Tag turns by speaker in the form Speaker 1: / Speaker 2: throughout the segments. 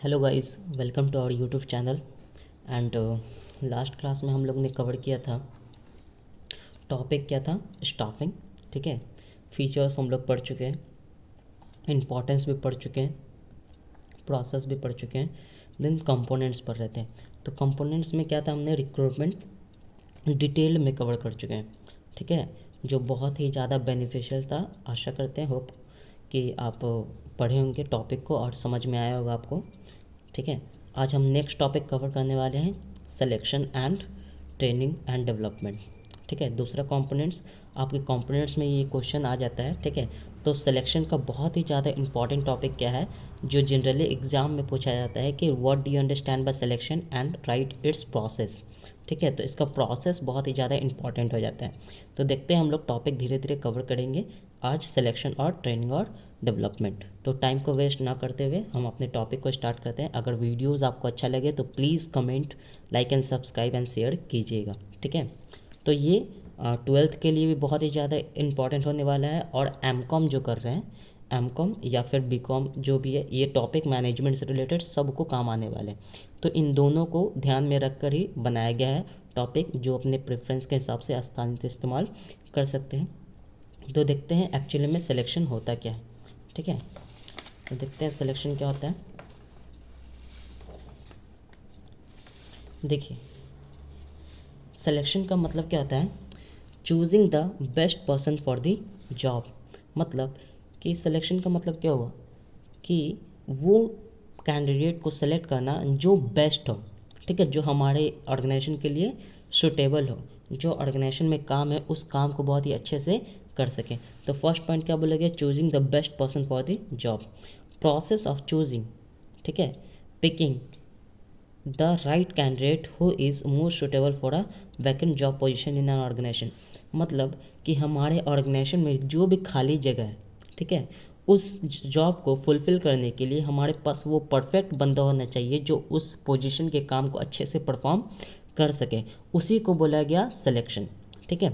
Speaker 1: Hello guys, welcome to our YouTube channel. And last class में हम लोग ने कवर किया था, टॉपिक क्या था, स्टाफिंग। ठीक है, फीचर्स हम लोग पढ़ चुके हैं, इम्पोर्टेंस भी पढ़ चुके हैं, प्रोसेस भी पढ़ चुके हैं, देन कंपोनेंट्स पढ़ रहे थे। तो कंपोनेंट्स में क्या था, हमने रिक्रूटमेंट डिटेल में कवर कर चुके हैं। ठीक है, जो बहुत ही ज़्यादा बेनिफिशियल था। आशा करते हैं, होप कि आप पढ़े होंगे टॉपिक को और समझ में आया होगा आपको। ठीक है, आज हम नेक्स्ट टॉपिक कवर करने वाले हैं, selection and training and development. ठीक है, दूसरा कंपोनेंट्स, आपके कंपोनेंट्स में ये क्वेश्चन आ जाता है। ठीक है, तो सिलेक्शन का बहुत ही ज़्यादा इंपॉर्टेंट टॉपिक क्या है, जो जनरली एग्जाम में पूछा जाता है कि what do you understand by selection and right it's process. ठीक है, तो इसका प्रोसेस बहुत ही ज़्यादा इंपॉर्टेंट हो जाता है। तो देखते हैं, हम लोग टॉपिक धीरे धीरे कवर करेंगे आज, सिलेक्शन और ट्रेनिंग और डेवलपमेंट। तो टाइम को वेस्ट ना करते हुए हम अपने टॉपिक को स्टार्ट करते हैं। अगर वीडियोस आपको अच्छा लगे तो please comment, like and subscribe and share कीजिएगा। ठीक है, तो ये ट्वेल्थ के लिए भी बहुत ही ज़्यादा इम्पॉर्टेंट होने वाला है। और एम.कॉम जो कर रहे हैं, एम.कॉम या फिर बी.कॉम जो भी है, ये टॉपिक मैनेजमेंट से रिलेटेड सबको काम आने वाले हैं। तो इन दोनों को ध्यान में रख कर ही बनाया गया है टॉपिक, जो अपने प्रेफरेंस के हिसाब से आसानी से इस्तेमाल कर सकते हैं। तो देखते हैं एक्चुअली में सिलेक्शन होता क्या है। ठीक है, तो देखते हैं सिलेक्शन क्या होता है। देखिए, सिलेक्शन का मतलब क्या होता है, choosing the best person for the job. मतलब कि सिलेक्शन का मतलब क्या हुआ कि वो कैंडिडेट को सेलेक्ट करना जो बेस्ट हो। ठीक है, जो हमारे ऑर्गेनाइजेशन के लिए सुटेबल हो, जो ऑर्गेनाइजेशन में काम है उस काम को बहुत ही अच्छे से कर सके। तो फर्स्ट पॉइंट क्या बोला गया, choosing the best person for the job, process of choosing. ठीक है, picking the right candidate who is most suitable for a vacant job position in an organisation. मतलब कि हमारे ऑर्गेनाइजेशन में जो भी खाली जगह है, ठीक है, उस जॉब को फुलफ़िल करने के लिए हमारे पास वो परफेक्ट बंदा होना चाहिए जो उस पोजीशन के काम को अच्छे से परफॉर्म कर सके। उसी को बोला गया सिलेक्शन। ठीक है,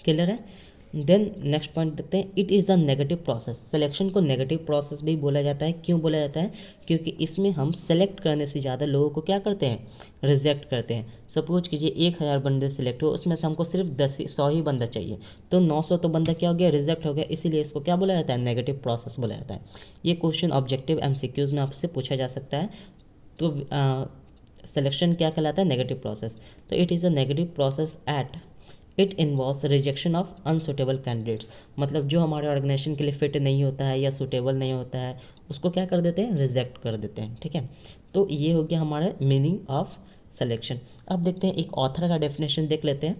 Speaker 1: क्लियर है। देन नेक्स्ट पॉइंट देखते हैं, it is a negative process. Selection को नेगेटिव प्रोसेस भी बोला जाता है। क्यों बोला जाता है, क्योंकि इसमें हम सेलेक्ट करने से ज़्यादा लोगों को क्या करते हैं, रिजेक्ट करते हैं। सपोज कीजिए 1000 बंदे सिलेक्ट हो, उसमें से हमको सिर्फ 100 ही बंदा चाहिए, तो 900 तो बंदा क्या हो गया, रिजेक्ट हो गया। इसीलिए इसको क्या बोला जाता है, नेगेटिव प्रोसेस बोला जाता है। ये क्वेश्चन ऑब्जेक्टिव MCQs में आपसे पूछा जा सकता है। तो सिलेक्शन क्या कहलाता है, नेगेटिव प्रोसेस। तो it is a negative process at it involves rejection of unsuitable candidates. मतलब जो हमारे ऑर्गेनाइजेशन के लिए फिट नहीं होता है या सुटेबल नहीं होता है, उसको क्या कर देते हैं, रिजेक्ट कर देते हैं। ठीक है, तो ये हो गया हमारा मीनिंग ऑफ सिलेक्शन। अब देखते हैं, एक ऑथर का डेफिनेशन देख लेते हैं।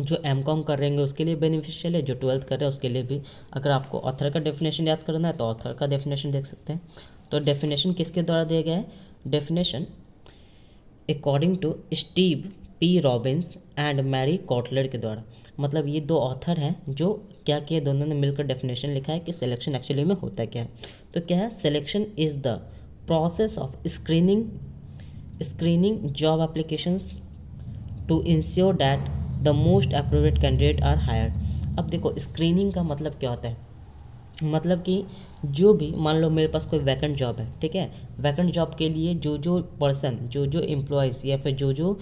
Speaker 1: जो M.Com कर रहेंगे उसके लिए बेनिफिशियल है, जो 12th कर रहे हैं उसके लिए भी। अगर आपको ऑथर का डेफिनेशन याद करना है तो ऑथर का डेफिनेशन देख सकते हैं। तो डेफिनेशन किसके द्वारा दिया गया है, definition according to Steve P. Robbins and Mary Coulter के द्वारा। मतलब ये दो ऑथर हैं जो क्या किए, दोनों ने मिलकर डेफिनेशन लिखा है कि सिलेक्शन एक्चुअली में होता क्या है। तो क्या है, selection is the process of screening job applications to ensure that the most appropriate candidate are hired. अब देखो, स्क्रीनिंग का मतलब क्या होता है, मतलब कि जो भी, मान लो मेरे पास कोई वैकेंट जॉब है, ठीक है, वैकेंट जॉब के लिए जो जो पर्सन, जो जो एम्प्लॉयज़ या फिर जो जो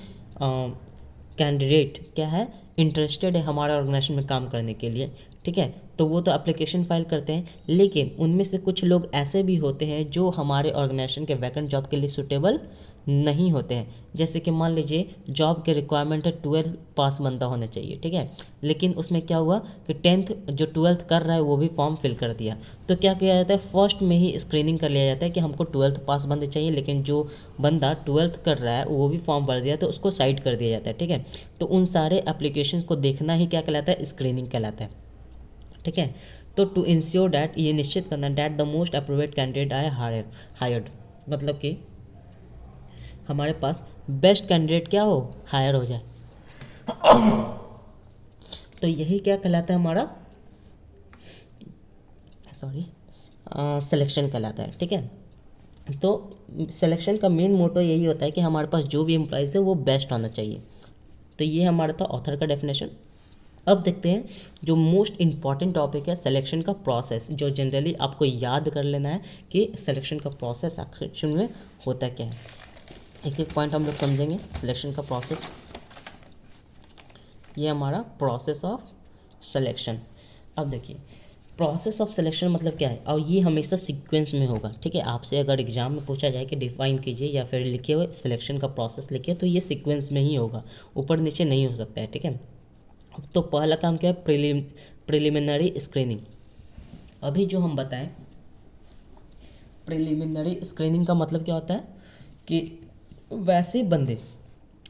Speaker 1: कैंडिडेट क्या है, इंटरेस्टेड है हमारे ऑर्गेनाइजेशन में काम करने के लिए, ठीक है, तो वो तो एप्लीकेशन फाइल करते हैं। लेकिन उनमें से कुछ लोग ऐसे भी होते हैं जो हमारे ऑर्गेनाइजेशन के वैकेंट जॉब के लिए सूटेबल नहीं होते हैं। जैसे कि मान लीजिए जॉब के रिक्वायरमेंट है 12 पास बंदा होना चाहिए, ठीक है, लेकिन उसमें क्या हुआ कि 10th जो 12th कर रहा है वो भी फॉर्म फिल कर दिया। तो क्या किया जाता है, फर्स्ट में ही स्क्रीनिंग कर लिया जाता है कि हमको 12th पास बंदे चाहिए, लेकिन जो बंदा 12th कर रहा है वो भी फॉर्म भर दिया, तो उसको साइड कर दिया जाता है। ठीक है, तो उन सारे एप्लीकेशंस को देखना ही क्या कहलाता है, स्क्रीनिंग कहलाता है। ठीक है, तो टू इंश्योर डैट, ये निश्चित करना, that the most appropriate candidate are hired. मतलब कि हमारे पास बेस्ट कैंडिडेट क्या हो, हायर हो जाए। तो यही क्या कहलाता है, हमारा सिलेक्शन कहलाता है। ठीक है, तो सिलेक्शन का मेन मोटो यही होता है कि हमारे पास जो भी एम्प्लॉयज़ है वो बेस्ट होना चाहिए। तो ये हमारा था ऑथर का डेफिनेशन। अब देखते हैं जो मोस्ट इम्पॉर्टेंट टॉपिक है सिलेक्शन का प्रोसेस, जो जनरली आपको याद कर लेना है कि सिलेक्शन का प्रोसेस एक्चुअल में होता क्या है। एक एक पॉइंट हम लोग समझेंगे। सिलेक्शन का प्रोसेस, ये हमारा प्रोसेस ऑफ सिलेक्शन। अब देखिए प्रोसेस ऑफ सिलेक्शन मतलब क्या है, और ये हमेशा सीक्वेंस में होगा, ठीक है। आपसे अगर एग्जाम में पूछा जाए कि डिफाइन कीजिए या फिर लिखे हुए सिलेक्शन का प्रोसेस लिखिए, तो ये सीक्वेंस में ही होगा, ऊपर नीचे नहीं हो सकता है, ठीक है। तो पहला काम क्या है, प्रिलिमिनरी स्क्रीनिंग। अभी जो हम बताएं प्रिलिमिनरी स्क्रीनिंग का मतलब क्या होता है कि वैसे बंदे,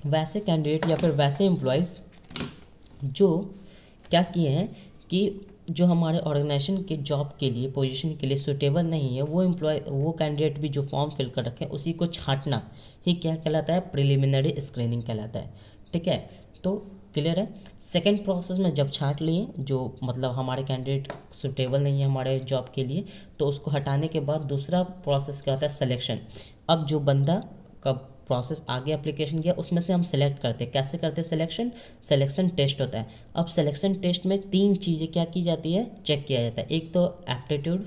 Speaker 1: वैसे कैंडिडेट या फिर वैसे एम्प्लॉयज़ जो क्या किए हैं कि जो हमारे ऑर्गेनाइजेशन के जॉब के लिए, पोजीशन के लिए सूटेबल नहीं है, वो कैंडिडेट भी जो फॉर्म फिल कर रखे हैं उसी को छांटना ही क्या कहलाता है, प्रिलिमिनरी स्क्रीनिंग कहलाता है, ठीक है। तो क्लियर है। सेकेंड प्रोसेस में जब छांट लिए जो मतलब हमारे कैंडिडेट सूटेबल नहीं है हमारे जॉब के लिए, तो उसको हटाने के बाद दूसरा प्रोसेस क्या होता है, सिलेक्शन। अब जो बंदा का प्रोसेस आगे एप्लीकेशन किया उसमें से हम सेलेक्ट करते हैं, कैसे करते हैं सिलेक्शन, सिलेक्शन टेस्ट होता है। अब सिलेक्शन टेस्ट में 3 चीज़ें क्या की जाती है, चेक किया जाता है। एक तो एप्टीट्यूड,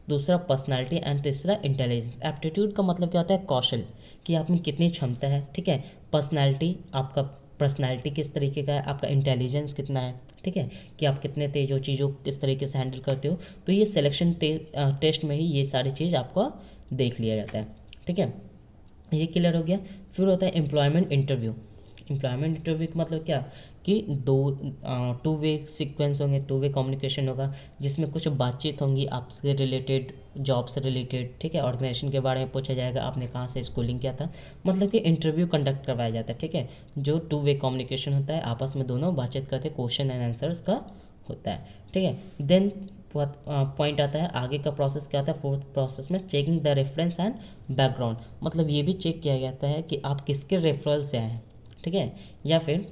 Speaker 1: दूसरा पर्सनालिटी एंड तीसरा इंटेलिजेंस। एप्टीट्यूड का मतलब क्या होता है, कौशल, कि आप में कितनी क्षमता है, ठीक है। पर्सनालिटी, आपका पर्सनालिटी किस तरीके का है, आपका इंटेलिजेंस कितना है, ठीक है, कि आप कितने तेज हो, चीज़ों को किस तरीके से हैंडल करते हो। तो ये सिलेक्शन टेस्ट में ही ये सारी चीज़ आपको देख लिया जाता है, ठीक है। ये क्लियर हो गया। फिर होता है एम्प्लॉयमेंट इंटरव्यू। एम्प्लॉयमेंट इंटरव्यू का मतलब क्या कि टू वे सीक्वेंस होंगे, टू वे कम्युनिकेशन होगा, जिसमें कुछ बातचीत होंगी आपसे रिलेटेड, जॉब से रिलेटेड, ठीक है। ऑर्गेनाइजेशन के बारे में पूछा जाएगा, आपने कहाँ से स्कूलिंग किया था, मतलब कि इंटरव्यू कंडक्ट करवाया जाता है, ठीक है। जो टू वे कम्युनिकेशन होता है, आपस में दोनों बातचीत करते, क्वेश्चन एंड आंसर्स का होता है, ठीक है। देन पॉइंट आता है आगे का प्रोसेस क्या होता है, फोर्थ प्रोसेस में checking the reference and background. मतलब ये भी चेक किया जाता है कि आप किसके रेफरल से आए हैं, ठीक है, या फिर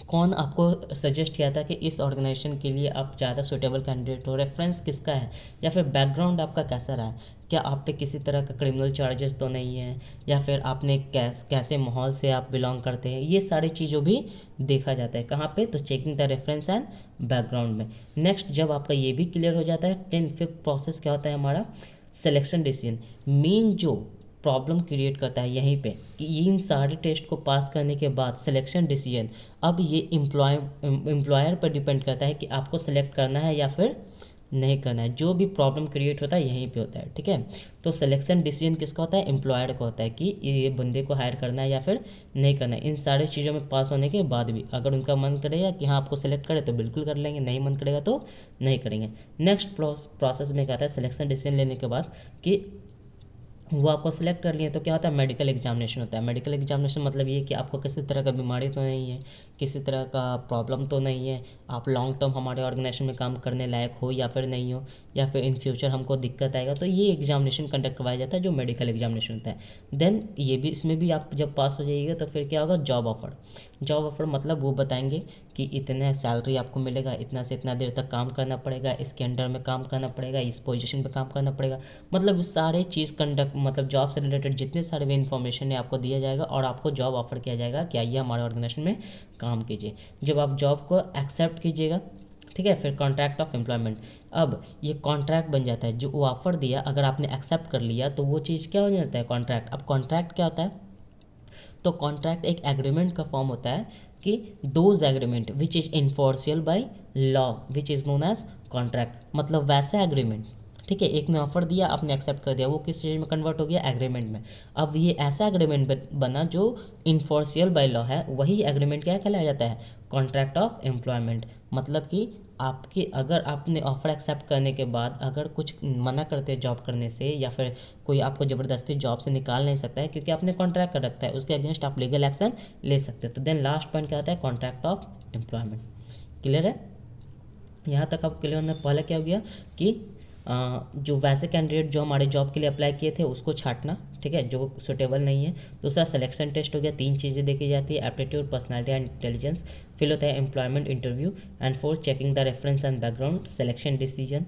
Speaker 1: कौन आपको सजेस्ट किया था कि इस ऑर्गेनाइजेशन के लिए आप ज़्यादा सूटेबल कैंडिडेट हो, रेफरेंस किसका है, या फिर बैकग्राउंड आपका कैसा रहा है, क्या आप पे किसी तरह का क्रिमिनल चार्जेस तो नहीं है, या फिर आपने कैसे माहौल से आप बिलोंग करते हैं, ये सारी चीज़ों भी देखा जाता है कहाँ पे, तो checking the reference and background में। नेक्स्ट जब आपका ये भी क्लियर हो जाता है, 10th प्रोसेस क्या होता है हमारा, सिलेक्शन डिसीजन। मेन जो प्रॉब्लम क्रिएट करता है यहीं पे कि इन सारे टेस्ट को पास करने के बाद सिलेक्शन डिसीजन, अब ये एम्प्लॉयर पर डिपेंड करता है कि आपको सेलेक्ट करना है या फिर नहीं करना है। जो भी प्रॉब्लम क्रिएट होता है यहीं पे होता है, ठीक है। तो सिलेक्शन डिसीजन किसका होता है, एम्प्लॉयर का होता है कि ये बंदे को हायर करना है या फिर नहीं करना है। इन सारे चीज़ों में पास होने के बाद भी अगर उनका मन करेगा कि हाँ आपको सेलेक्ट करे तो बिल्कुल कर लेंगे, नहीं मन करेगा तो नहीं करेंगे। नेक्स्ट प्रोसेस में क्या आता है, सिलेक्शन डिसीजन लेने के बाद कि वो आपको सेलेक्ट कर लिए तो क्या होता है, मेडिकल एग्जामिनेशन होता है। मेडिकल एग्जामिनेशन मतलब ये कि आपको किसी तरह का बीमारी तो नहीं है, किसी तरह का प्रॉब्लम तो नहीं है, आप लॉन्ग टर्म हमारे ऑर्गेनाइजेशन में काम करने लायक हो या फिर नहीं हो, या फिर इन फ्यूचर हमको दिक्कत आएगा, तो ये एग्जामिनेशन कंडक्ट करवाया जाता है जो मेडिकल एग्जामिनेशन होता है। देन ये भी, इसमें भी आप जब पास हो जाइएगा तो फिर क्या होगा, जॉब ऑफर। जॉब ऑफर मतलब वो बताएंगे कि इतने सैलरी आपको मिलेगा, इतना से इतना देर तक काम करना पड़ेगा, इसके अंडर में काम करना पड़ेगा, इस पोजीशन पे काम करना पड़ेगा, मतलब सारे चीज़ कंडक्ट, मतलब जॉब से रिलेटेड जितने सारे भी इन्फॉर्मेशन है आपको दिया जाएगा और आपको जॉब ऑफर किया जाएगा कि आइए हमारे ऑर्गेनाइजेशन में काम कीजिए। जब आप जॉब को एक्सेप्ट कीजिएगा, ठीक है, फिर कॉन्ट्रैक्ट ऑफ एम्प्लॉयमेंट। अब ये कॉन्ट्रैक्ट बन जाता है, जो वो ऑफर दिया अगर आपने एक्सेप्ट कर लिया तो वो चीज़ क्या हो जाता है, कॉन्ट्रैक्ट। अब कॉन्ट्रैक्ट क्या होता है, तो कॉन्ट्रैक्ट एक एग्रीमेंट का फॉर्म होता है कि those agreement which is enforceable by law which is known as contract. मतलब वैसा एग्रीमेंट, ठीक है, एक ने ऑफर दिया आपने एक्सेप्ट कर दिया, वो किस चीज़ में कन्वर्ट हो गया, एग्रीमेंट में। अब ये ऐसा एग्रीमेंट बना जो इन्फोर्सियल बाय लॉ है, वही एग्रीमेंट क्या कहलाया जाता है, कॉन्ट्रैक्ट ऑफ एम्प्लॉयमेंट। मतलब कि आपके अगर आपने ऑफर एक्सेप्ट करने के बाद अगर कुछ मना करते हैं जॉब करने से, या फिर कोई आपको ज़बरदस्ती जॉब से निकाल नहीं सकता है क्योंकि आपने कॉन्ट्रैक्ट कर रखा है, उसके अगेंस्ट आप लीगल एक्शन ले सकते हो। तो देन लास्ट पॉइंट क्या होता है, कॉन्ट्रैक्ट ऑफ एम्प्लॉयमेंट। क्लियर है, यहाँ तक आप क्लियर होना। पहले क्या हो गया कि जो वैसे कैंडिडेट जो हमारे जॉब के लिए अप्लाई किए थे उसको छांटना, ठीक है, जो सुटेबल नहीं है। दूसरा सिलेक्शन टेस्ट हो गया, 3 चीज़ें देखी जाती है, एप्टीट्यूड, पर्सनालिटी एंड इंटेलिजेंस। फिर होता है employment interview and fourth checking the reference and background, selection decision,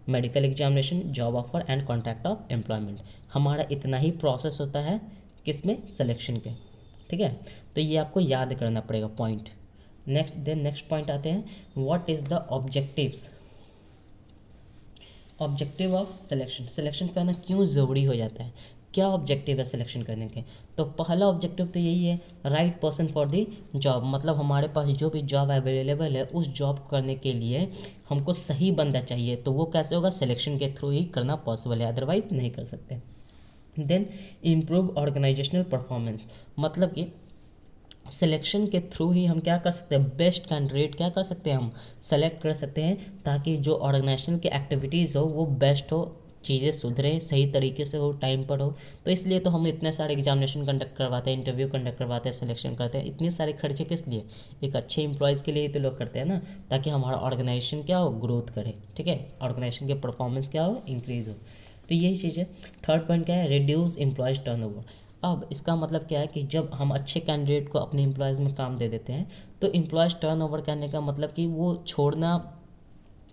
Speaker 1: medical examination, job offer and contract of employment. हमारा इतना ही प्रोसेस होता है किसमें, सिलेक्शन के, ठीक है। तो ये आपको याद करना पड़ेगा पॉइंट, नेक्स्ट पॉइंट आते हैं, what is the objectives, objective of selection, selection करना क्यों ज़रूरी हो जाता है, क्या ऑब्जेक्टिव है सिलेक्शन करने के। तो पहला ऑब्जेक्टिव तो यही है, right person for the job, मतलब हमारे पास जो भी जॉब अवेलेबल है उस जॉब करने के लिए हमको सही बंदा चाहिए, तो वो कैसे होगा, सिलेक्शन के थ्रू ही करना पॉसिबल है, अदरवाइज नहीं कर सकते। देन इम्प्रूव ऑर्गेनाइजेशनल परफॉर्मेंस, मतलब कि सिलेक्शन के थ्रू ही हम क्या कर सकते हैं, बेस्ट कैंडिडेट क्या कर सकते हैं, हम सेलेक्ट कर सकते हैं, ताकि जो ऑर्गेनाइजेशन की एक्टिविटीज़ हो वो बेस्ट हो, चीज़ें सुधरें, सही तरीके से हो, टाइम पर हो। तो इसलिए तो हम इतने सारे एग्जामिनेशन कंडक्ट करवाते हैं, इंटरव्यू कंडक्ट करवाते हैं, सिलेक्शन करते हैं, इतने सारे खर्चे किस लिए, एक अच्छे एम्प्लॉयज़ के लिए ही तो लोग करते हैं ना, ताकि हमारा ऑर्गेनाइजेशन क्या हो, ग्रोथ करे, ठीक है, ऑर्गेनाइजेशन के परफॉर्मेंस क्या हो, इंक्रीज़ हो। तो यही चीज़ है। थर्ड पॉइंट क्या है, रिड्यूस एम्प्लॉयज़ टर्नओवर। अब इसका मतलब क्या है कि जब हम अच्छे कैंडिडेट को अपने एम्प्लॉयज़ में काम दे देते हैं, तो एम्प्लॉयज़ टर्नओवर करने का मतलब कि वो छोड़ना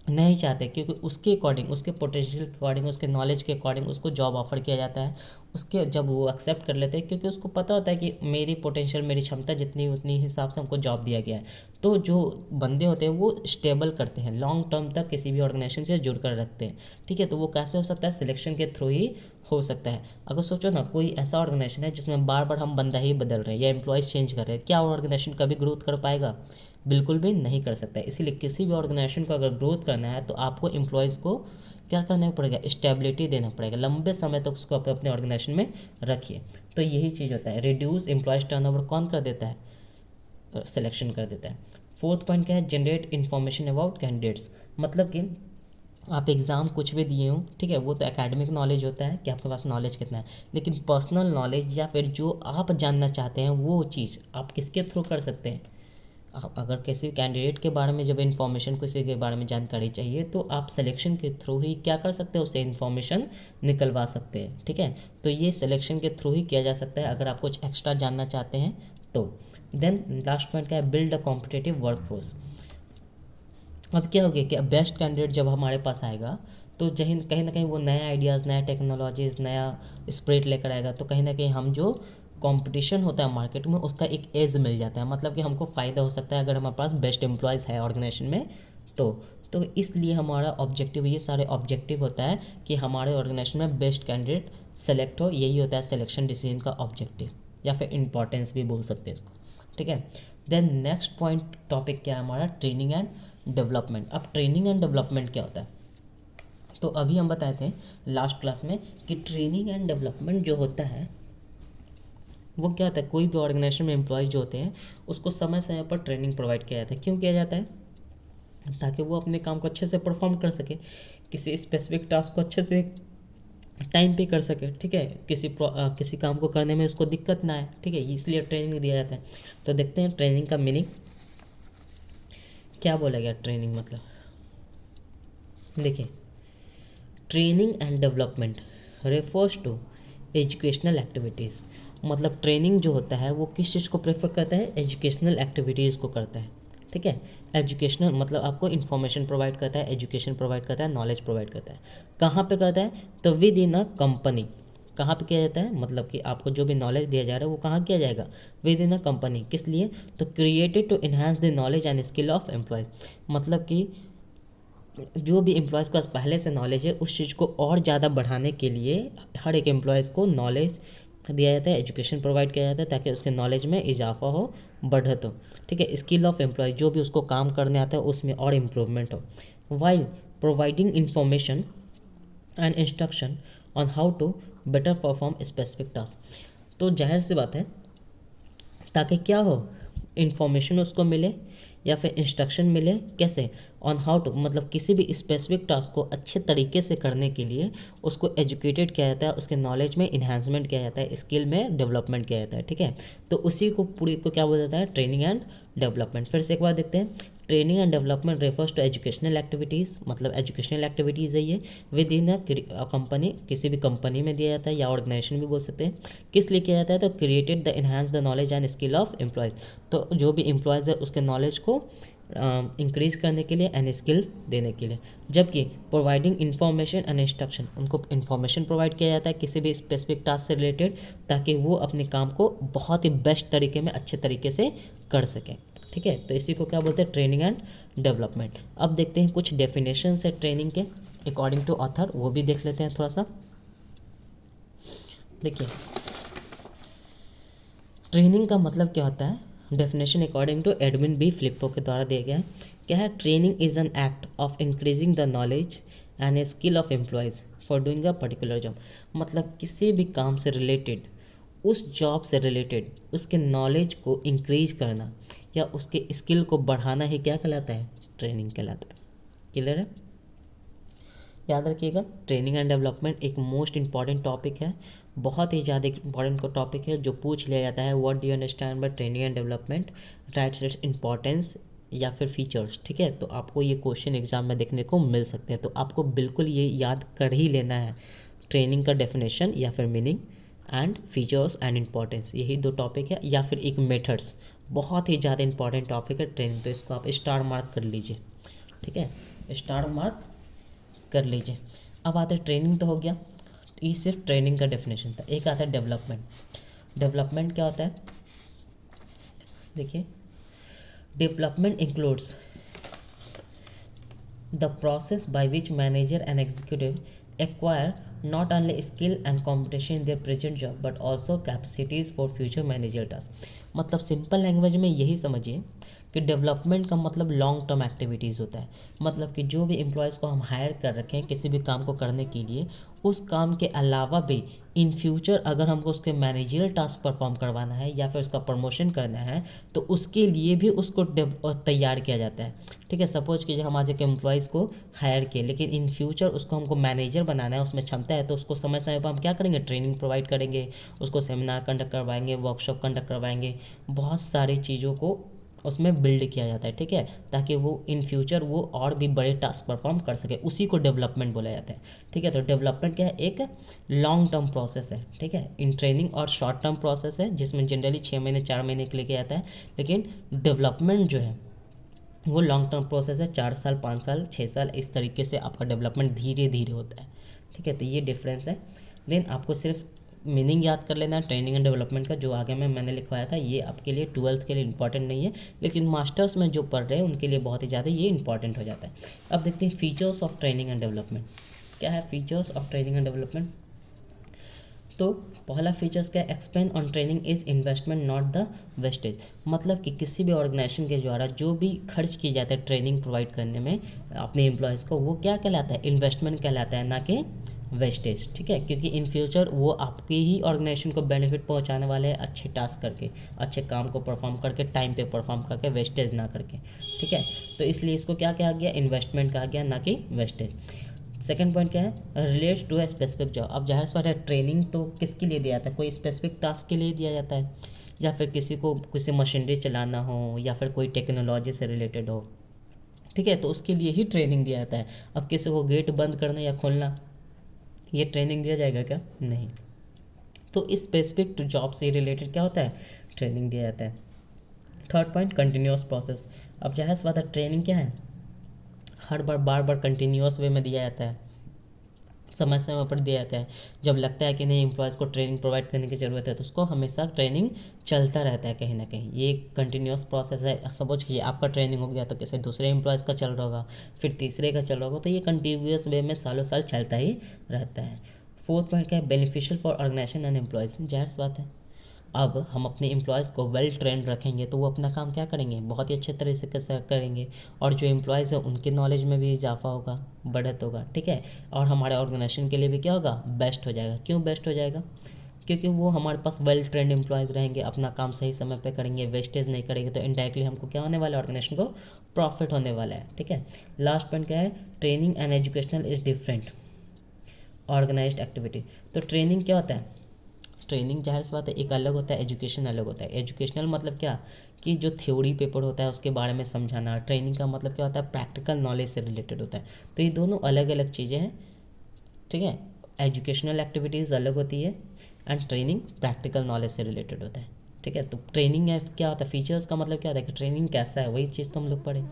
Speaker 1: नहीं चाहते, क्योंकि उसके अकॉर्डिंग, उसके पोटेंशियल के अकॉर्डिंग, उसके नॉलेज के अकॉर्डिंग उसको जॉब ऑफर किया जाता है। उसके जब वो एक्सेप्ट कर लेते हैं, क्योंकि उसको पता होता है कि मेरी पोटेंशियल, मेरी क्षमता जितनी उतनी हिसाब से हमको जॉब दिया गया है। तो जो बंदे होते हैं वो स्टेबल करते हैं, लॉन्ग टर्म तक किसी भी ऑर्गेनाइजेशन से जुड़ कर रखते हैं, ठीक है। तो वो कैसे हो सकता है, सिलेक्शन के थ्रू ही हो सकता है। अगर सोचो ना, कोई ऐसा ऑर्गेनाइजेशन है जिसमें बार बार हम बंदा ही बदल रहे हैं या एम्प्लॉयज़ चेंज कर रहे हैं, क्या ऑर्गेनाइजेशन कभी ग्रोथ कर पाएगा, बिल्कुल भी नहीं कर सकता है। इसीलिए किसी भी ऑर्गेनाइजेशन को अगर ग्रोथ करना है तो आपको एम्प्लॉयज़ को क्या करना पड़ेगा, स्टेबिलिटी देना पड़ेगा, लंबे समय तक उसको अपने ऑर्गेनाइजेशन में रखिए। तो यही चीज़ होता है, रिड्यूस एम्प्लॉयज़ टर्नओवर कौन कर देता है, सिलेक्शन कर देता है। फोर्थ पॉइंट क्या है, जनरेट इन्फॉर्मेशन अबाउट कैंडिडेट्स, मतलब कि आप एग्ज़ाम कुछ भी दिए हो, ठीक है, वो तो एकेडमिक नॉलेज होता है कि आपके पास नॉलेज कितना है, लेकिन पर्सनल नॉलेज या फिर जो आप जानना चाहते हैं वो चीज़ आप किसके थ्रू कर सकते हैं। आप अगर किसी कैंडिडेट के बारे में जब इन्फॉर्मेशन, किसी के बारे में जानकारी चाहिए, तो आप सिलेक्शन के थ्रू ही क्या कर सकते हो, उससे इन्फॉर्मेशन निकलवा सकते हैं, ठीक है। तो ये सिलेक्शन के थ्रू ही किया जा सकता है अगर आप कुछ एक्स्ट्रा जानना चाहते हैं तो। देन लास्ट पॉइंट क्या है, बिल्ड अ कॉम्पिटिटिव वर्कफोर्स। अब क्या हो गया कि बेस्ट कैंडिडेट जब हमारे पास आएगा तो कहीं ना कहीं वो नए आइडियाज़, नया टेक्नोलॉजीज़, नया स्प्रिट लेकर आएगा, तो कहीं ना कहीं हम जो कंपटीशन होता है मार्केट में उसका एक एज मिल जाता है, मतलब कि हमको फ़ायदा हो सकता है अगर हमारे पास बेस्ट एम्प्लॉयज़ है ऑर्गेनाइजेशन में। तो इसलिए हमारा ऑब्जेक्टिव, ये सारे ऑब्जेक्टिव होता है कि हमारे ऑर्गेनाइजेशन में बेस्ट कैंडिडेट सेलेक्ट हो, यही होता है सिलेक्शन डिसीजन का ऑब्जेक्टिव, या फिर इंपॉर्टेंस भी बोल सकते हैं इसको, ठीक है। देन नेक्स्ट पॉइंट टॉपिक क्या है हमारा, ट्रेनिंग एंड डेवलपमेंट। अब ट्रेनिंग एंड डेवलपमेंट क्या होता है, तो अभी हम बताए थे लास्ट क्लास में कि ट्रेनिंग एंड डेवलपमेंट जो होता है वो क्या होता है, कोई भी ऑर्गेनाइजेशन में एम्प्लॉयज जो होते हैं उसको समय समय पर ट्रेनिंग प्रोवाइड किया जाता है। क्यों किया जाता है, ताकि वो अपने काम को अच्छे से परफॉर्म कर सके, किसी स्पेसिफिक टास्क को अच्छे से टाइम पे कर सके, ठीक है, किसी काम को करने में उसको दिक्कत ना आए, ठीक है, इसलिए ट्रेनिंग दिया जाता है। तो देखते हैं ट्रेनिंग का मीनिंग क्या बोला गया। ट्रेनिंग मतलब देखिए, training and development refers to educational activities, मतलब ट्रेनिंग जो होता है वो किस चीज़ को प्रेफर करता है, एजुकेशनल एक्टिविटीज़ को करता है, ठीक है। एजुकेशनल मतलब आपको इन्फॉर्मेशन प्रोवाइड करता है, एजुकेशन प्रोवाइड करता है, नॉलेज प्रोवाइड करता है। कहाँ पे करता है, तो विद इन अ कंपनी। कहाँ पे किया जाता है, मतलब कि आपको जो भी नॉलेज दिया जा रहा है वो कहाँ किया जाएगा, विद इन अ कंपनी। किस लिए, तो created to enhance the knowledge and skill of employees, मतलब कि जो भी एम्प्लॉयज़ के पास पहले से नॉलेज है उस चीज़ को और ज़्यादा बढ़ाने के लिए हर एक एम्प्लॉयज़ को नॉलेज दिया जाता है, एजुकेशन प्रोवाइड किया जाता है, ताकि उसके नॉलेज में इजाफा हो, बढ़त हो, ठीक है। स्किल ऑफ एम्प्लॉय, जो भी उसको काम करने आता है उसमें और इम्प्रूवमेंट हो, while providing information and instruction on how to better perform specific task. तो जाहिर सी बात है, ताकि क्या हो, इन्फॉर्मेशन उसको मिले या फिर इंस्ट्रक्शन मिले, कैसे, ऑन हाउ टू, मतलब किसी भी स्पेसिफिक टास्क को अच्छे तरीके से करने के लिए उसको एजुकेटेड किया जाता है, उसके नॉलेज में इन्हांसमेंट किया जाता है, स्किल में डेवलपमेंट किया जाता है, ठीक है। तो उसी को पूरी को क्या बोला जाता है, ट्रेनिंग एंड डेवलपमेंट। फिर से एक बार देखते हैं, training and development refers to educational activities, मतलब एजुकेशनल एक्टिविटीज़ है ये, विद इन अ कंपनी, किसी भी कंपनी में दिया जाता है या ऑर्गेनाइजेशन भी बोल सकते हैं। किस लिए किया जाता है, तो created the enhance the knowledge and skill of employees, तो जो भी एम्प्लॉयज़ है उसके नॉलेज को इंक्रीज़ करने के लिए एंड स्किल देने के लिए। जबकि प्रोवाइडिंग इन्फॉर्मेशन एंड इंस्ट्रक्शन, उनको इन्फॉर्मेशन प्रोवाइड किया जाता है किसी भी स्पेसिफिक टास्क से रिलेटेड, ताकि वो अपने काम को बहुत ही बेस्ट तरीके में अच्छे तरीके से कर सकें, ठीक है, तो इसी को क्या बोलते हैं, ट्रेनिंग एंड डेवलपमेंट। अब देखते हैं कुछ डेफिनेशन है ट्रेनिंग के अकॉर्डिंग टू ऑथर, वो भी देख लेते हैं थोड़ा सा। देखिए ट्रेनिंग का मतलब क्या होता है, definition according to Edwin B Flippo के द्वारा दिया गया है। क्या है, training is an act of increasing the knowledge and a skill of employees for doing a particular job. मतलब किसी भी काम से रिलेटेड, उस जॉब से रिलेटेड उसके नॉलेज को इंक्रीज करना या उसके स्किल को बढ़ाना ही क्या कहलाता है, ट्रेनिंग कहलाता है। क्लियर है, याद रखिएगा ट्रेनिंग एंड डेवलपमेंट एक मोस्ट इंपॉर्टेंट टॉपिक है, बहुत ही ज़्यादा इंपॉर्टेंट को टॉपिक है जो पूछ लिया जाता है। What do you understand by training and development, rights its importance या फिर फीचर्स। ठीक है, तो आपको ये क्वेश्चन एग्जाम में देखने को मिल सकते हैं, तो आपको बिल्कुल ये याद कर ही लेना है, ट्रेनिंग का डेफिनेशन या फिर meaning and features and importance, यही दो टॉपिक है, या फिर एक मेथड्स, बहुत ही ज़्यादा इंपॉर्टेंट टॉपिक है ट्रेनिंग, तो इसको आप स्टार मार्क कर लीजिए। ठीक है, स्टार मार्क कर लीजिए। अब आते हैं, ट्रेनिंग तो हो गया, ये सिर्फ ट्रेनिंग का डेफिनेशन था। एक आता है डेवलपमेंट। डेवलपमेंट क्या होता है, देखिए development includes the process by which manager and executive acquire not only skill and competition in their present job but also capacities for future managerial tasks। मतलब सिंपल लैंग्वेज में यही समझिए कि डेवलपमेंट का मतलब लॉन्ग टर्म एक्टिविटीज़ होता है। मतलब कि जो भी एम्प्लॉयज़ को हम हायर कर रखे हैं किसी भी काम को करने के लिए, उस काम के अलावा भी इन फ्यूचर अगर हमको उसके मैनेजरियल टास्क परफॉर्म करवाना है या फिर उसका प्रमोशन करना है तो उसके लिए भी उसको तैयार किया जाता है। ठीक है, सपोज कीजिए हम आज एक एम्प्लॉयज़ को हायर किए, लेकिन इन फ्यूचर उसको हमको मैनेजर बनाना है, उसमें क्षमता है, तो उसको समय समय पर हम क्या करेंगे, ट्रेनिंग प्रोवाइड करेंगे, उसको सेमिनार कंडक्ट करवाएंगे, वर्कशॉप कंडक्ट करवाएंगे, बहुत सारी चीज़ों को उसमें बिल्ड किया जाता है। ठीक है, ताकि वो इन फ्यूचर वो और भी बड़े टास्क परफॉर्म कर सके, उसी को डेवलपमेंट बोला जाता है। ठीक है, तो डेवलपमेंट क्या है, एक लॉन्ग टर्म प्रोसेस है। ठीक है, इन ट्रेनिंग और शॉर्ट टर्म प्रोसेस है जिसमें जनरली 6 महीने 4 महीने के लिए किया जाता है, लेकिन डेवलपमेंट जो है वो लॉन्ग टर्म प्रोसेस है, 4 साल 5 साल 6 साल, इस तरीके से आपका डेवलपमेंट धीरे धीरे होता है। ठीक है, तो ये डिफरेंस है। देन आपको सिर्फ मीनिंग याद कर लेना है ट्रेनिंग एंड डेवलपमेंट का, जो आगे में मैंने लिखवाया था, ये आपके लिए 12th के लिए इंपॉर्टेंट नहीं है, लेकिन मास्टर्स में जो पढ़ रहे हैं उनके लिए बहुत ही ज़्यादा ये इंपॉर्टेंट हो जाता है। अब देखते हैं features of training and development. क्या है features of training and development, तो पहला फीचर्स क्या, expand on training is investment not the wastage. मतलब कि किसी भी ऑर्गेनाइजेशन के द्वारा जो भी खर्च किया जाता है ट्रेनिंग प्रोवाइड करने में अपने एम्प्लॉयज़ को, वो क्या कहलाता है, इन्वेस्टमेंट कहलाता है, ना कि वेस्टेज। ठीक है, क्योंकि इन फ्यूचर वो आपके ही ऑर्गेनाइजेशन को बेनिफिट पहुंचाने वाले हैं, अच्छे टास्क करके, अच्छे काम को परफॉर्म करके, टाइम पे परफॉर्म करके, वेस्टेज ना करके। ठीक है, तो इसलिए इसको क्या कहा गया, इन्वेस्टमेंट कहा गया, ना कि वेस्टेज। सेकंड पॉइंट क्या है, relate to a specific job. अब जाहिर सी बात है ट्रेनिंग तो किसके लिए दिया जाता है, कोई स्पेसिफिक टास्क के लिए दिया जाता है, या फिर किसी को किसी मशीनरी चलाना हो या फिर कोई टेक्नोलॉजी से रिलेटेड हो। ठीक है, तो उसके लिए ही ट्रेनिंग दिया जाता है। अब किसी को गेट बंद करना या खोलना, ये ट्रेनिंग दिया जाएगा क्या, नहीं। तो इस स्पेसिफिक टू जॉब से रिलेटेड क्या होता है, ट्रेनिंग दिया जाता है। Third point, continuous process. अब जाहिर सी बात है ट्रेनिंग क्या है, हर बार बार बार कंटिन्यूस वे में दिया जाता है, समय समय पर दिया जाता है। जब लगता है कि नहीं एम्प्लॉयज़ को ट्रेनिंग प्रोवाइड करने की ज़रूरत है तो उसको हमेशा ट्रेनिंग चलता रहता है कहीं ना कहीं, ये एक कंटिन्यूस प्रोसेस है। सपोज कीजिए आपका ट्रेनिंग हो गया तो किसी दूसरे एम्प्लॉयज़ का चल रहा होगा, फिर तीसरे का चल रहा होगा, तो ये कंटिन्यूस वे में सालों साल चलता ही रहता है। फोर्थ पॉइंट क्या है, beneficial for organisation and employees. जाहिर सी बात है अब हम अपने एम्प्लॉयज़ को वेल ट्रेंड रखेंगे तो वो अपना काम क्या करेंगे, बहुत ही अच्छे तरीके से करेंगे, और जो एम्प्लॉयज़ हैं उनके नॉलेज में भी इजाफा होगा, बढ़त होगा। ठीक है, और हमारे ऑर्गेनाइजेशन के लिए भी क्या होगा, बेस्ट हो जाएगा। क्यों बेस्ट हो जाएगा, क्योंकि वो हमारे पास वेल ट्रेंड एम्प्लॉयज़ रहेंगे, अपना काम सही समय पे करेंगे, वेस्टेज नहीं करेंगे, तो इनडायरेक्टली हमको क्या होने वाला है, ऑर्गेनाइजेशन को प्रॉफिट होने वाला है। ठीक है, लास्ट पॉइंट क्या है, training and educational is different organised activity. तो ट्रेनिंग क्या होता है, ट्रेनिंग जाहिर सी बात है एक अलग होता है, एजुकेशन अलग होता है। एजुकेशनल मतलब क्या, कि जो थ्योरी पेपर होता है उसके बारे में समझाना। ट्रेनिंग का मतलब क्या होता है, प्रैक्टिकल नॉलेज से रिलेटेड होता है। तो ये दोनों अलग अलग चीज़ें हैं। ठीक है, एजुकेशनल एक्टिविटीज़ अलग होती है एंड ट्रेनिंग प्रैक्टिकल नॉलेज से रिलेटेड होता है। ठीक है। तो ट्रेनिंग है क्या होता है, फीचर्स का मतलब क्या होता है कि ट्रेनिंग कैसा है, वही चीज़ तो हम लोग पढ़े।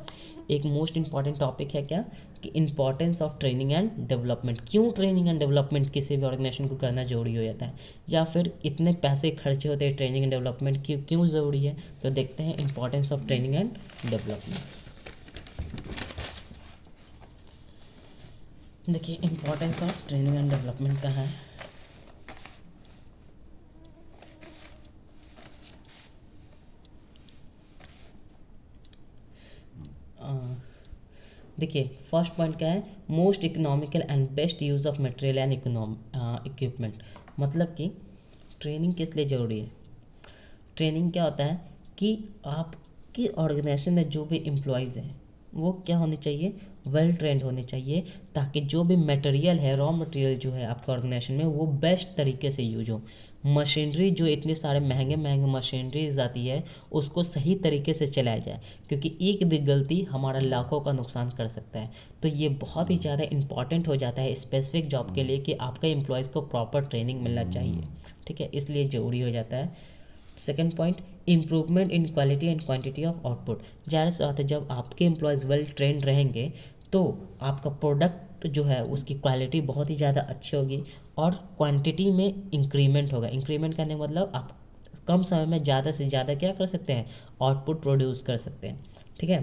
Speaker 1: एक मोस्ट इंपॉर्टेंट टॉपिक है क्या, कि importance of training and development. क्यों ट्रेनिंग एंड डेवलपमेंट किसी भी ऑर्गेनाइजेशन को करना जरूरी हो जाता है, या फिर इतने पैसे खर्चे होते हैं ट्रेनिंग एंड डेवलपमेंट क्यों क्यों ज़रूरी है। तो देखते हैं importance of training and development. देखिए importance of training and development का है, देखिए फर्स्ट पॉइंट क्या है, most economical and best use of material and equipment. मतलब कि ट्रेनिंग किस लिए ज़रूरी है। ट्रेनिंग क्या होता है कि आपकी ऑर्गेनाइजेशन में जो भी एम्प्लॉयज़ हैं वो क्या होने चाहिए, वेल ट्रेंड होने चाहिए, ताकि जो भी मटेरियल है, रॉ मटेरियल जो है आपका ऑर्गेनाइजेशन में, वो बेस्ट तरीके से यूज हो। मशीनरी जो इतने सारे महंगे महंगे मशीनरीज आती है उसको सही तरीके से चलाया जाए, क्योंकि एक भी गलती हमारा लाखों का नुकसान कर सकता है। तो ये बहुत ही ज़्यादा इंपॉर्टेंट हो जाता है स्पेसिफिक जॉब के लिए कि आपका एम्प्लॉयज़ को प्रॉपर ट्रेनिंग मिलना चाहिए, ठीक है, इसलिए ज़रूरी हो जाता है। Second point, improvement in quality and quantity of output. ज़्यादा से ज़्यादा जब आपके एम्प्लॉयज़ वेल ट्रेंड रहेंगे तो आपका प्रोडक्ट जो है उसकी क्वालिटी बहुत ही ज़्यादा अच्छी होगी और क्वांटिटी में इंक्रीमेंट होगा। इंक्रीमेंट करने का मतलब आप कम समय में ज़्यादा से ज़्यादा क्या कर सकते हैं, आउटपुट प्रोड्यूस कर सकते हैं, ठीक है।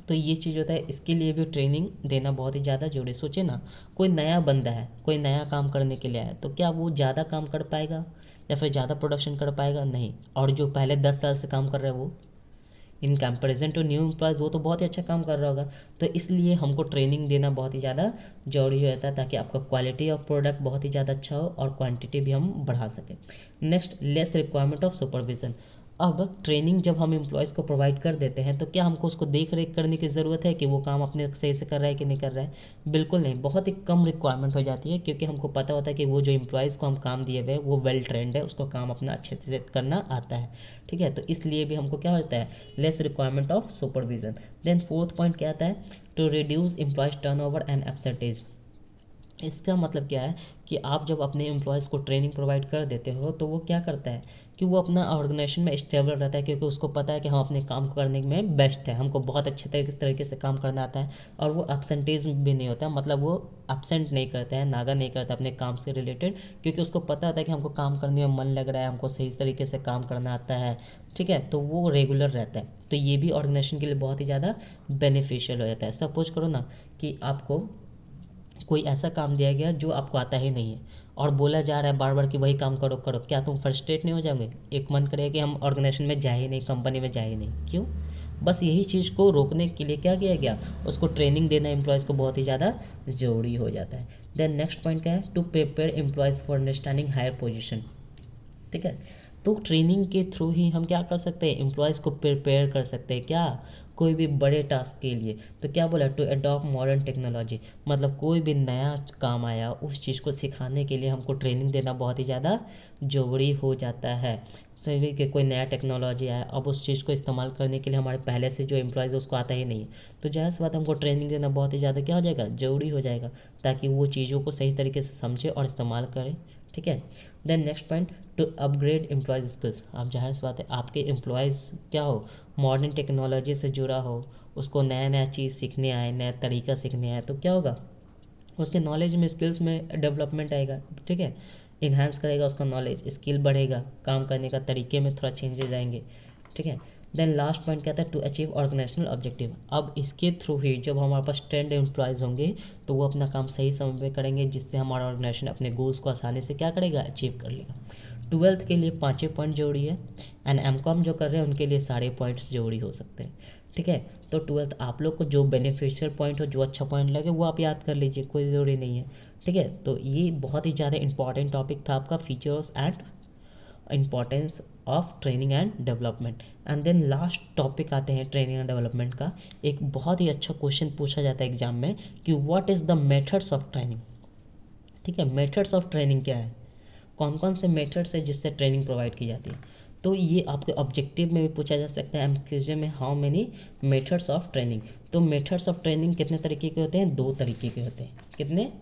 Speaker 1: तो ये चीज़ होता है, इसके लिए भी ट्रेनिंग देना बहुत ही ज़्यादा जरूरी है। सोचिए ना, कोई नया बंदा है, कोई नया काम करने के लिए आया, तो क्या वो ज़्यादा काम कर पाएगा या फिर ज़्यादा प्रोडक्शन कर पाएगा, नहीं। और जो पहले 10 साल से काम कर रहा है वो in comparison to new employees वो तो बहुत ही अच्छा काम कर रहा होगा। तो इसलिए हमको ट्रेनिंग देना बहुत ही ज़्यादा जरूरी हो जाता है, ताकि आपका क्वालिटी ऑफ प्रोडक्ट बहुत ही ज़्यादा अच्छा हो और क्वांटिटी भी हम बढ़ा सकें। Next, less requirement of supervision. अब ट्रेनिंग जब हम एम्प्लॉयज़ को प्रोवाइड कर देते हैं तो क्या हमको उसको देख रेख करने की ज़रूरत है कि वो काम अपने सही से कर रहा है कि नहीं कर रहा है, बिल्कुल नहीं। बहुत ही कम रिक्वायरमेंट हो जाती है, क्योंकि हमको पता होता है कि वो जो एम्प्लॉयज़ को हम काम दिए हुए हैं वो वेल ट्रेंड है, उसको काम अपना अच्छे से करना आता है, ठीक है। तो इसलिए भी हमको क्या होता है, less requirement of supervision. Then fourth point क्या आता है, to reduce employees turnover and absenteeism. इसका मतलब क्या है कि आप जब अपने एम्प्लॉयज़ को ट्रेनिंग प्रोवाइड कर देते हो तो वो क्या करता है कि वो अपना ऑर्गेनाइजेशन में स्टेबल रहता है, क्योंकि उसको पता है कि हम अपने काम करने में बेस्ट है, हमको बहुत अच्छे तरीके से काम करना आता है। और वो एब्सेंटेज भी नहीं होता है, मतलब वो एब्सेंट नहीं करता है, नागा नहीं करता अपने काम से रिलेटेड, क्योंकि उसको पता होता है कि हमको काम करने में मन लग रहा है, हमको सही तरीके से काम करना आता है, ठीक है। तो वो रेगुलर रहता है। तो ये भी ऑर्गेनाइजेशन के लिए बहुत ही ज़्यादा बेनिफिशियल हो जाता है। सपोज करो ना कि आपको कोई ऐसा काम दिया गया जो आपको आता ही नहीं है और बोला जा रहा है बार बार कि वही काम करो करो, क्या तुम फ्रस्ट्रेट नहीं हो जाओगे, एक मन करेगा कि हम ऑर्गेनाइजेशन में जाए ही नहीं, कंपनी में जाए ही नहीं, क्यों। बस यही चीज़ को रोकने के लिए क्या किया गया, उसको ट्रेनिंग देना एम्प्लॉयज़ को बहुत ही ज़्यादा ज़रूरी हो जाता है। देन नेक्स्ट पॉइंट क्या है, to prepare employees for understanding higher position, ठीक है। तो ट्रेनिंग के थ्रू ही हम क्या कर सकते हैं, एम्प्लॉयज़ को प्रिपेयर कर सकते हैं, क्या, कोई भी बड़े टास्क के लिए। तो क्या बोला, टू अडॉप्ट मॉडर्न टेक्नोलॉजी, मतलब कोई भी नया काम आया उस चीज़ को सिखाने के लिए हमको ट्रेनिंग देना बहुत ही ज़्यादा ज़रूरी हो जाता है। सभी के कोई नया टेक्नोलॉजी आया, अब उस चीज़ को इस्तेमाल करने के लिए हमारे पहले से जो एम्प्लॉयज़ है उसको आता ही नहीं है, तो ज़ाहिर सी बात हमको ट्रेनिंग देना बहुत ही ज़्यादा क्या हो जाएगा, ज़रूरी हो जाएगा, ताकि वो चीज़ों को सही तरीके से समझे और इस्तेमाल करें, ठीक है। Then next point, to upgrade employees skills. आप ज़ाहिर सी बात है आपके एम्प्लॉयज़ क्या हो, मॉडर्न टेक्नोलॉजी से जुड़ा हो, उसको नया नया चीज़ सीखने आए, नया तरीका सीखने आए, तो क्या होगा, उसके नॉलेज में स्किल्स में डेवलपमेंट आएगा, ठीक है। इन्हांस करेगा उसका नॉलेज, स्किल बढ़ेगा, काम करने का तरीके में थोड़ा चेंजेस आएंगे, ठीक है। देन लास्ट पॉइंट क्या था, टू अचीव ऑर्गेनाइजेशनल ऑब्जेक्टिव। अब इसके थ्रू ही जब हमारे पास ट्रेंड एम्प्लॉयज़ होंगे तो वो अपना काम सही समय पे करेंगे, जिससे हमारा ऑर्गेनाइजेशन अपने गोल्स को आसानी से क्या करेगा, अचीव कर लेगा। ट्वेल्थ के लिए 5 पॉइंट जरूरी है, एंड एम जो कर रहे हैं उनके लिए सारे पॉइंट्स जरूरी हो सकते हैं, ठीक है। तो ट्वेल्थ आप लोग को जो बेनिफिशियल पॉइंट हो, जो अच्छा पॉइंट लगे वो आप याद कर लीजिए, कोई ज़रूरी नहीं है, ठीक है। तो ये बहुत ही ज़्यादा इंपॉर्टेंट टॉपिक था आपका, features and importance of training and development. And then last topic आते हैं ट्रेनिंग एंड डेवलपमेंट का। एक बहुत ही अच्छा क्वेश्चन पूछा जाता है एग्जाम में कि what is the methods of training, ठीक है। मेथड्स ऑफ ट्रेनिंग क्या है, कौन कौन से मेथड्स है जिससे ट्रेनिंग प्रोवाइड की जाती है। तो ये आपके ऑब्जेक्टिव में भी पूछा जा सकता है, एमसीक्यू में, how many methods of training. तो मेथड्स ऑफ ट्रेनिंग कितने तरीके के होते हैं, 2 तरीके के होते हैं, कितने,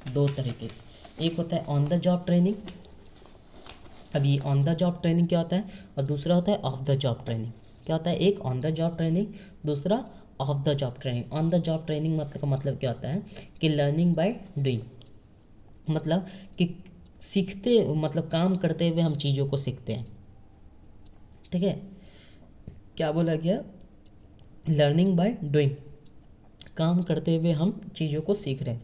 Speaker 1: 2 तरीके। एक होता है ऑन द जॉब ट्रेनिंग, अब ये ऑन द जॉब ट्रेनिंग क्या होता है और दूसरा होता है ऑफ द जॉब ट्रेनिंग। क्या होता है, एक ऑन द जॉब ट्रेनिंग, दूसरा of the job training. On the job training मतलब का मतलब क्या होता है कि लर्निंग बाय डूइंग, मतलब कि सीखते मतलब काम करते हुए हम चीज़ों को सीखते हैं। ठीक है, क्या बोला गया, लर्निंग बाय डूइंग, काम करते हुए हम चीज़ों को सीख रहे हैं,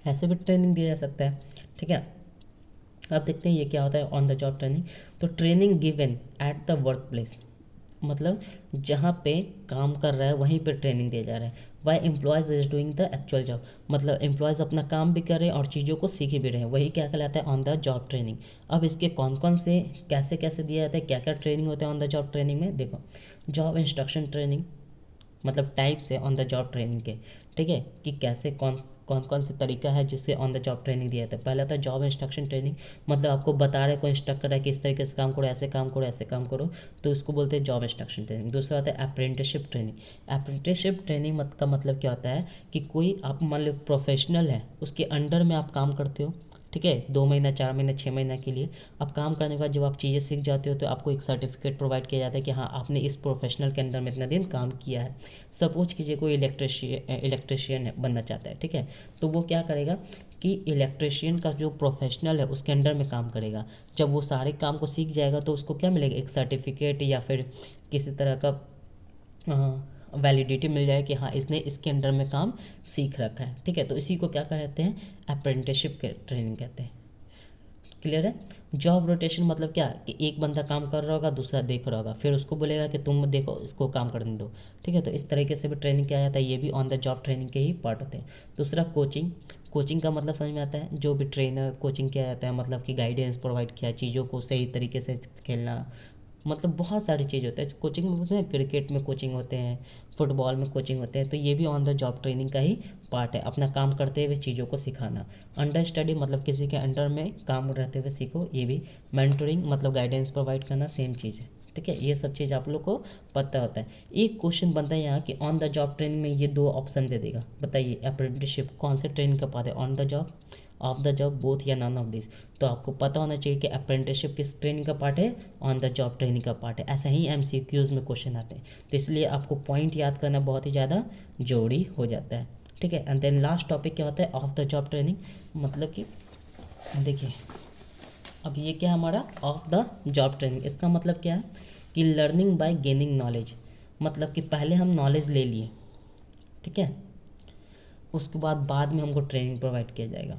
Speaker 1: ऐसे भी ट्रेनिंग दिया जा सकता है। ठीक है, अब देखते हैं ये क्या होता है ऑन द जॉब ट्रेनिंग। तो training given at the work place, मतलब जहाँ पे काम कर रहा है वहीं पे ट्रेनिंग दिया जा रहा है। While employees is doing the actual job, मतलब एम्प्लॉयज़ अपना काम भी कर रहे हैं और चीज़ों को सीख भी रहे हैं, वही क्या कहलाता है ऑन द जॉब ट्रेनिंग। अब इसके कौन कौन से कैसे कैसे दिया जाता है, क्या क्या ट्रेनिंग होता है ऑन द जॉब ट्रेनिंग में, देखो। जॉब इंस्ट्रक्शन ट्रेनिंग, मतलब टाइप्स है ऑन द जॉब ट्रेनिंग के। ठीक है, कि कैसे कौन कौन कौन से तरीका है जिससे ऑन द जॉब ट्रेनिंग दिया जाता है। पहला था जॉब इंस्ट्रक्शन ट्रेनिंग, मतलब आपको बता रहे कोई इंस्ट्रक्ट कर रहा है कि इस तरीके से काम करो, ऐसे काम करो, ऐसे काम करो, तो इसको बोलते हैं जॉब इंस्ट्रक्शन ट्रेनिंग। दूसरा होता है अप्रेंटिसशिप ट्रेनिंग। अप्रेंटिसशिप ट्रेनिंग का मतलब क्या होता है कि कोई आप मान लो प्रोफेशनल है, उसके अंडर में आप काम करते हो। ठीक है, 2 महीना, 4 महीना, 6 महीना के लिए अब काम करने के बाद जब आप चीज़ें सीख जाते हो तो आपको एक सर्टिफिकेट प्रोवाइड किया जाता है कि हाँ आपने इस प्रोफेशनल के अंदर में इतना दिन काम किया है। सपोज कीजिए कोई इलेक्ट्रिशियन बनना चाहता है। ठीक है, तो वो क्या करेगा कि इलेक्ट्रिशियन का जो प्रोफेशनल है उसके अंडर में काम करेगा। जब वो सारे काम को सीख जाएगा तो उसको क्या मिलेगा, एक सर्टिफिकेट या फिर किसी तरह का वैलिडिटी मिल जाए कि हाँ इसने इसके अंडर में काम सीख रखा है। ठीक है, तो इसी को क्या कहते हैं, अप्रेंटिसशिप के ट्रेनिंग कहते हैं। क्लियर है। जॉब रोटेशन मतलब क्या, कि एक बंदा काम कर रहा होगा, दूसरा देख रहा होगा, फिर उसको बोलेगा कि तुम देखो इसको काम करने दो। ठीक है, तो इस तरीके से भी ट्रेनिंग किया जाता है, ये भी ऑन द जॉब ट्रेनिंग के ही पार्ट होते हैं। दूसरा कोचिंग, कोचिंग का मतलब समझ में आता है, जो भी ट्रेनर कोचिंग किया जाता है, मतलब कि गाइडेंस प्रोवाइड किया, चीज़ों को सही तरीके से खेलना, मतलब बहुत सारी चीज़ होता है कोचिंग में। उसमें क्रिकेट में कोचिंग होते हैं, फुटबॉल में कोचिंग होते हैं, तो ये भी ऑन द जॉब ट्रेनिंग का ही पार्ट है, अपना काम करते हुए चीज़ों को सिखाना। अंडर स्टडी मतलब किसी के अंडर में काम रहते हुए सीखो, ये भी। मेंटरिंग मतलब गाइडेंस प्रोवाइड करना, सेम चीज़ है। ठीक है, ये सब चीज़ आप लोग को पता होता है। एक क्वेश्चन बनता है यहाँ कि ऑन द जॉब ट्रेनिंग में ये 2 ऑप्शन दे देगा, बताइए अप्रेंटिसशिप कौन से ट्रेनिंग का पार्ट है, on the job, of the job, both या नन ऑफ दिस। तो आपको पता होना चाहिए कि अप्रेंटिसशिप किस ट्रेनिंग का पार्ट है, ऑन द जॉब ट्रेनिंग का पार्ट है। ऐसा ही एमसीक्यूज में क्वेश्चन आते हैं, तो इसलिए आपको पॉइंट याद करना बहुत ही ज़्यादा जरूरी हो जाता है। ठीक है, एंड देन लास्ट टॉपिक क्या होता है, ऑफ द जॉब ट्रेनिंग, मतलब कि देखिए अब ये क्या है हमारा ऑफ द जॉब ट्रेनिंग। इसका मतलब क्या है कि लर्निंग बाय गेनिंग नॉलेज, मतलब कि पहले हम नॉलेज ले लिए, ठीक है, उसके बाद में हमको ट्रेनिंग प्रोवाइड किया जाएगा।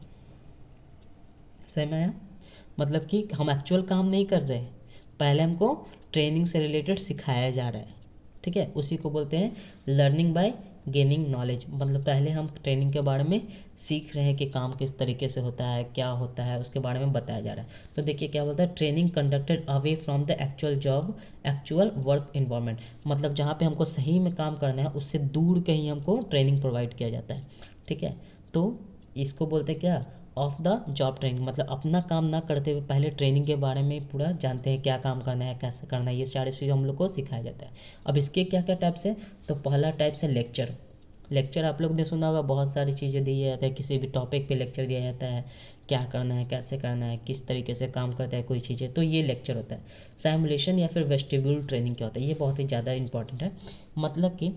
Speaker 1: समझ में आया, मतलब कि हम एक्चुअल काम नहीं कर रहे हैं, पहले हमको ट्रेनिंग से रिलेटेड सिखाया जा रहा है। ठीक है, उसी को बोलते हैं लर्निंग बाय गेनिंग नॉलेज, मतलब पहले हम ट्रेनिंग के बारे में सीख रहे हैं कि काम किस तरीके से होता है, क्या होता है, उसके बारे में बताया जा रहा है। तो देखिए क्या बोलता है, training conducted away from the actual job, actual work environment, मतलब जहाँ पे हमको सही में काम करना है उससे दूर कहीं हमको ट्रेनिंग प्रोवाइड किया जाता है। ठीक है, तो इसको बोलते हैं क्या, ऑफ द जॉब ट्रेनिंग, मतलब अपना काम ना करते हुए पहले ट्रेनिंग के बारे में पूरा जानते हैं, क्या काम करना है, कैसे करना है, ये सारी चीज़ हम लोग को सिखाया जाता है। अब इसके क्या क्या टाइप्स है, तो पहला टाइप्स है लेक्चर। लेक्चर आप लोग ने सुना होगा, बहुत सारी चीज़ें दी जाता है, किसी भी टॉपिक पे लेक्चर दिया जाता है, क्या करना है, कैसे करना है, किस तरीके से काम करता है कोई चीज़ें, तो ये लेक्चर होता है। सिमुलेशन या फिर वेस्टिब्यूल ट्रेनिंग क्या होता है, ये बहुत ही ज़्यादा इंपॉर्टेंट है। मतलब कि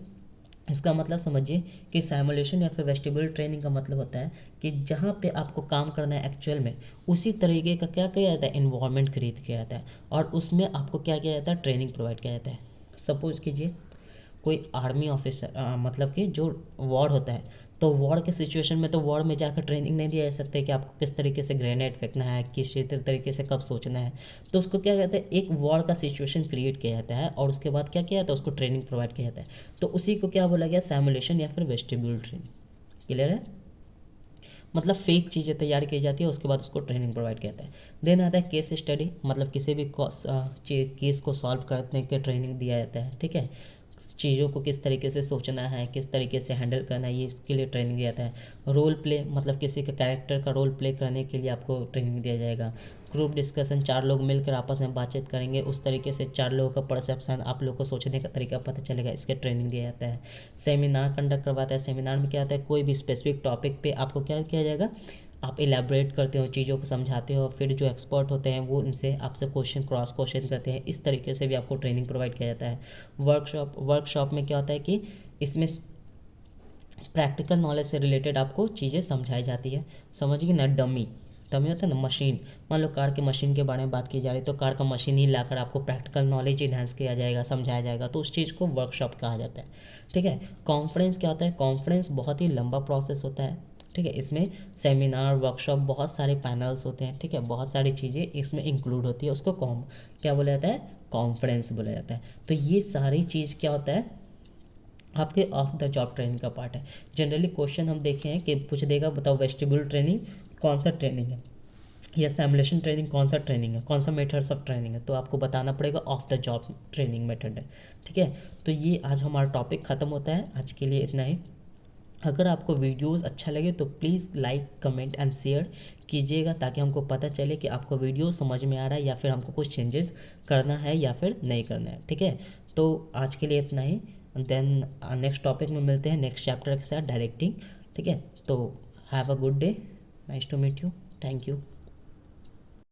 Speaker 1: इसका मतलब समझिए कि सिमुलेशन या फिर वेस्टिब्यूल ट्रेनिंग का मतलब होता है कि जहाँ पे आपको काम करना है एक्चुअल में, उसी तरीके का क्या किया जाता है, इन्वायरमेंट क्रिएट किया जाता है, और उसमें आपको क्या किया जाता है, ट्रेनिंग प्रोवाइड किया जाता है। सपोज कीजिए कोई आर्मी ऑफिसर, मतलब कि जो वॉर होता है, तो वॉर के सिचुएशन में तो वॉर में जाकर ट्रेनिंग नहीं दिया जा सकता है कि आपको किस तरीके से ग्रेनेड फेंकना है, किस तरीके से कब सोचना है। तो उसको क्या कहते हैं, एक वॉर का सिचुएशन क्रिएट किया जाता है और उसके बाद क्या किया जाता है, उसको ट्रेनिंग प्रोवाइड किया जाता है। तो उसी को क्या बोला गया, सिमुलेशन या फिर वेस्टिब्यूल ट्रेनिंग। क्लियर है, मतलब फेक चीज़ें तैयार की जाती है, उसके बाद उसको ट्रेनिंग प्रोवाइड किया जाता है। देन आता है केस स्टडी, मतलब किसी भी केस को सॉल्व करने के ट्रेनिंग दिया जाता है। ठीक है, चीज़ों को किस तरीके से सोचना है, किस तरीके से हैंडल करना है, ये इसके लिए ट्रेनिंग दिया जाता है। रोल प्ले, मतलब किसी के कैरेक्टर का रोल प्ले करने के लिए आपको ट्रेनिंग दिया जाएगा। ग्रुप डिस्कशन, 4 लोग मिलकर आपस में बातचीत करेंगे, उस तरीके से 4 लोगों का परसेप्शन, आप लोग को सोचने का तरीका पता चलेगा, इसके ट्रेनिंग दिया जाता है। सेमिनार कंडक्ट करवाता है, सेमिनार में क्या आता है, कोई भी स्पेसिफिक टॉपिक पे आपको क्या किया जाएगा, आप इलेबरेट करते हो, चीज़ों को समझाते हो, फिर जो एक्सपर्ट होते हैं वो इनसे आपसे क्वेश्चन क्रॉस क्वेश्चन करते हैं। इस तरीके से भी आपको ट्रेनिंग प्रोवाइड किया जाता है। वर्कशॉप में क्या होता है कि इसमें प्रैक्टिकल नॉलेज से रिलेटेड आपको चीज़ें समझाई जाती है। समझिए ना, डमी डमी होता है ना, मशीन। मान लो कार के मशीन के बारे में बात की जा रही है, तो कार का मशीन ही लाकर आपको प्रैक्टिकल नॉलेज इन्हांस किया जाएगा, समझाया जाएगा, तो उस चीज़ को वर्कशॉप कहा जाता है। ठीक है। कॉन्फ्रेंस क्या होता है? कॉन्फ्रेंस बहुत ही लंबा प्रोसेस होता है। ठीक है। इसमें सेमिनार, वर्कशॉप, बहुत सारे पैनल्स होते हैं। ठीक है। बहुत सारी चीज़ें इसमें इंक्लूड होती है। उसको क्या बोला जाता है? कॉन्फ्रेंस बोला जाता है। तो ये सारी चीज़ क्या होता है? आपके ऑफ द जॉब ट्रेनिंग का पार्ट है। जनरली क्वेश्चन हम देखे हैं कि पूछ देगा, बताओ वेस्टिब्यूल ट्रेनिंग कौन सा ट्रेनिंग है, या सिमुलेशन ट्रेनिंग कौन सा ट्रेनिंग है, कौन सा मेथड्स ऑफ ट्रेनिंग है, तो आपको बताना पड़ेगा of the job training method है। ठीक है। तो ये आज हमारा टॉपिक ख़त्म होता है। आज के लिए इतना ही। अगर आपको वीडियोस अच्छा लगे तो please like, comment and share कीजिएगा, ताकि हमको पता चले कि आपको वीडियो समझ में आ रहा है या फिर हमको कुछ चेंजेस करना है या फिर नहीं करना है। ठीक है। तो आज के लिए इतना ही। देन नेक्स्ट टॉपिक में मिलते हैं, नेक्स्ट चैप्टर के साथ, डायरेक्टिंग। ठीक है। तो have a good day, nice to meet you, thank you.